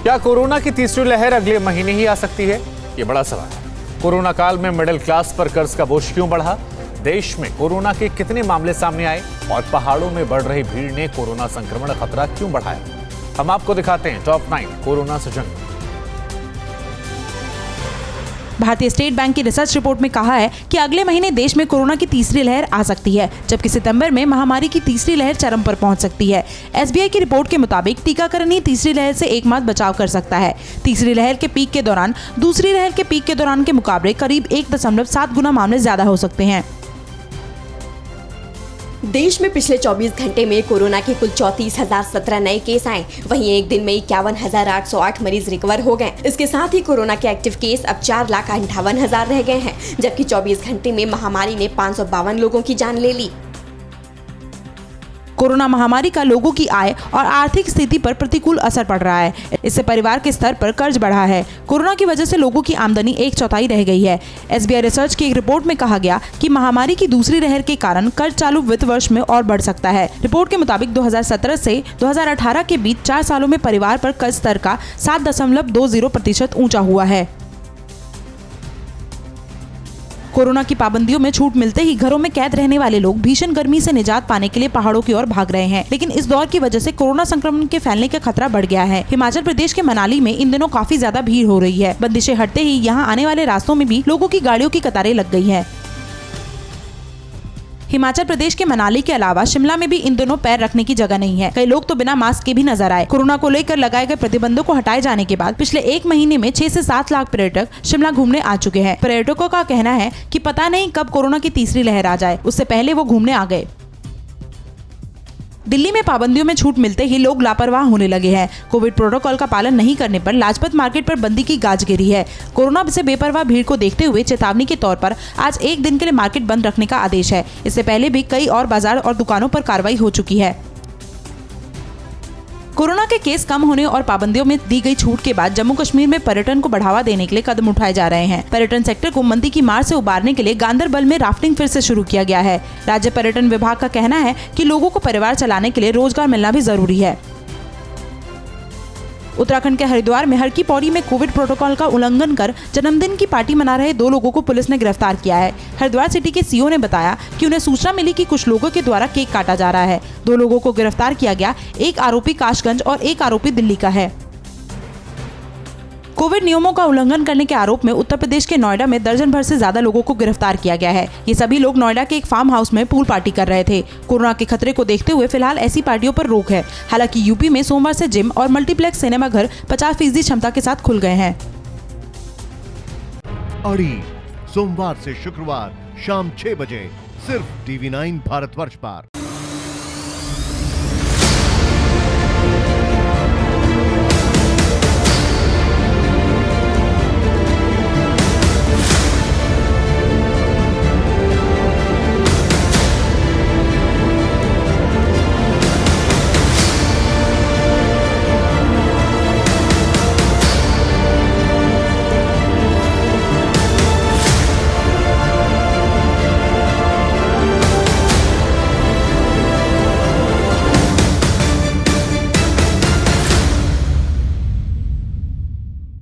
क्या कोरोना की तीसरी लहर अगले महीने ही आ सकती है? ये बड़ा सवाल है। कोरोना काल में मिडिल क्लास पर कर्ज का बोझ क्यों बढ़ा? देश में कोरोना के कितने मामले सामने आए और पहाड़ों में बढ़ रही भीड़ ने कोरोना संक्रमण खतरा क्यों बढ़ाया? हम आपको दिखाते हैं टॉप 9 कोरोना से जंग। भारतीय स्टेट बैंक की रिसर्च रिपोर्ट में कहा है कि अगले महीने देश में कोरोना की तीसरी लहर आ सकती है, जबकि सितंबर में महामारी की तीसरी लहर चरम पर पहुंच सकती है। एसबीआई की रिपोर्ट के मुताबिक टीकाकरण ही तीसरी लहर से एक माह बचाव कर सकता है। तीसरी लहर के पीक के दौरान दूसरी लहर के पीक के दौरान के मुकाबले करीब 1.7 गुना मामले ज्यादा हो सकते हैं। देश में पिछले 24 घंटे में कोरोना के कुल 34,017 नए केस आए। वहीं एक दिन में 51,808 मरीज रिकवर हो गए। इसके साथ ही कोरोना के एक्टिव केस अब 4,58,000 रह गए हैं, जबकि 24 घंटे में महामारी ने 552 लोगों की जान ले ली। कोरोना महामारी का लोगों की आय और आर्थिक स्थिति पर प्रतिकूल असर पड़ रहा है। इससे परिवार के स्तर पर कर्ज बढ़ा है। कोरोना की वजह से लोगों की आमदनी 1/4 रह गई है। एसबीआई रिसर्च की एक रिपोर्ट में कहा गया कि महामारी की दूसरी लहर के कारण कर्ज चालू वित्त वर्ष में और बढ़ सकता है। रिपोर्ट के मुताबिक 2017 से 2018 के बीच 4 सालों में परिवार पर कर्ज स्तर का 7.20% ऊंचा हुआ है। कोरोना की पाबंदियों में छूट मिलते ही घरों में कैद रहने वाले लोग भीषण गर्मी से निजात पाने के लिए पहाड़ों की ओर भाग रहे हैं, लेकिन इस दौर की वजह से कोरोना संक्रमण के फैलने का खतरा बढ़ गया है। हिमाचल प्रदेश के मनाली में इन दिनों काफी ज्यादा भीड़ हो रही है। बंदिशें हटते ही यहाँ आने वाले रास्तों में भी लोगों की गाड़ियों की कतारें लग गई है। हिमाचल प्रदेश के मनाली के अलावा शिमला में भी इन दिनों पैर रखने की जगह नहीं है। कई लोग तो बिना मास्क के भी नजर आए। कोरोना को लेकर लगाए गए प्रतिबंधों को हटाए जाने के बाद पिछले एक महीने में 6 से 7 लाख पर्यटक शिमला घूमने आ चुके हैं। पर्यटकों का कहना है कि पता नहीं कब कोरोना की तीसरी लहर आ जाए, उससे पहले वो घूमने आ गए। दिल्ली में पाबंदियों में छूट मिलते ही लोग लापरवाह होने लगे हैं। कोविड प्रोटोकॉल का पालन नहीं करने पर लाजपत मार्केट पर बंदी की गाज गिरी है। कोरोना से बेपरवाह भीड़ को देखते हुए चेतावनी के तौर पर आज एक दिन के लिए मार्केट बंद रखने का आदेश है। इससे पहले भी कई और बाजार और दुकानों पर कार्रवाई हो चुकी है। कोरोना के केस कम होने और पाबंदियों में दी गई छूट के बाद जम्मू कश्मीर में पर्यटन को बढ़ावा देने के लिए कदम उठाए जा रहे हैं। पर्यटन सेक्टर को मंदी की मार से उबारने के लिए गांदरबल में राफ्टिंग फिर से शुरू किया गया है। राज्य पर्यटन विभाग का कहना है कि लोगों को परिवार चलाने के लिए रोजगार मिलना भी जरूरी है। उत्तराखंड के हरिद्वार में हर की पौड़ी में कोविड प्रोटोकॉल का उल्लंघन कर जन्मदिन की पार्टी मना रहे 2 लोगों को पुलिस ने गिरफ्तार किया है। हरिद्वार सिटी के सीओ ने बताया कि उन्हें सूचना मिली कि कुछ लोगों के द्वारा केक काटा जा रहा है। 2 लोगों को गिरफ्तार किया गया। एक आरोपी काशगंज और एक आरोपी दिल्ली का है। कोविड नियमों का उल्लंघन करने के आरोप में उत्तर प्रदेश के नोएडा में दर्जन भर से ज्यादा लोगों को गिरफ्तार किया गया है। ये सभी लोग नोएडा के एक फार्म हाउस में पूल पार्टी कर रहे थे। कोरोना के खतरे को देखते हुए फिलहाल ऐसी पार्टियों पर रोक है। हालांकि यूपी में सोमवार से जिम और मल्टीप्लेक्स सिनेमा घर 50% क्षमता के साथ खुल गए हैं। अड़ी सोमवार से शुक्रवार शाम 6 बजे सिर्फ TV9 भारतवर्ष पर।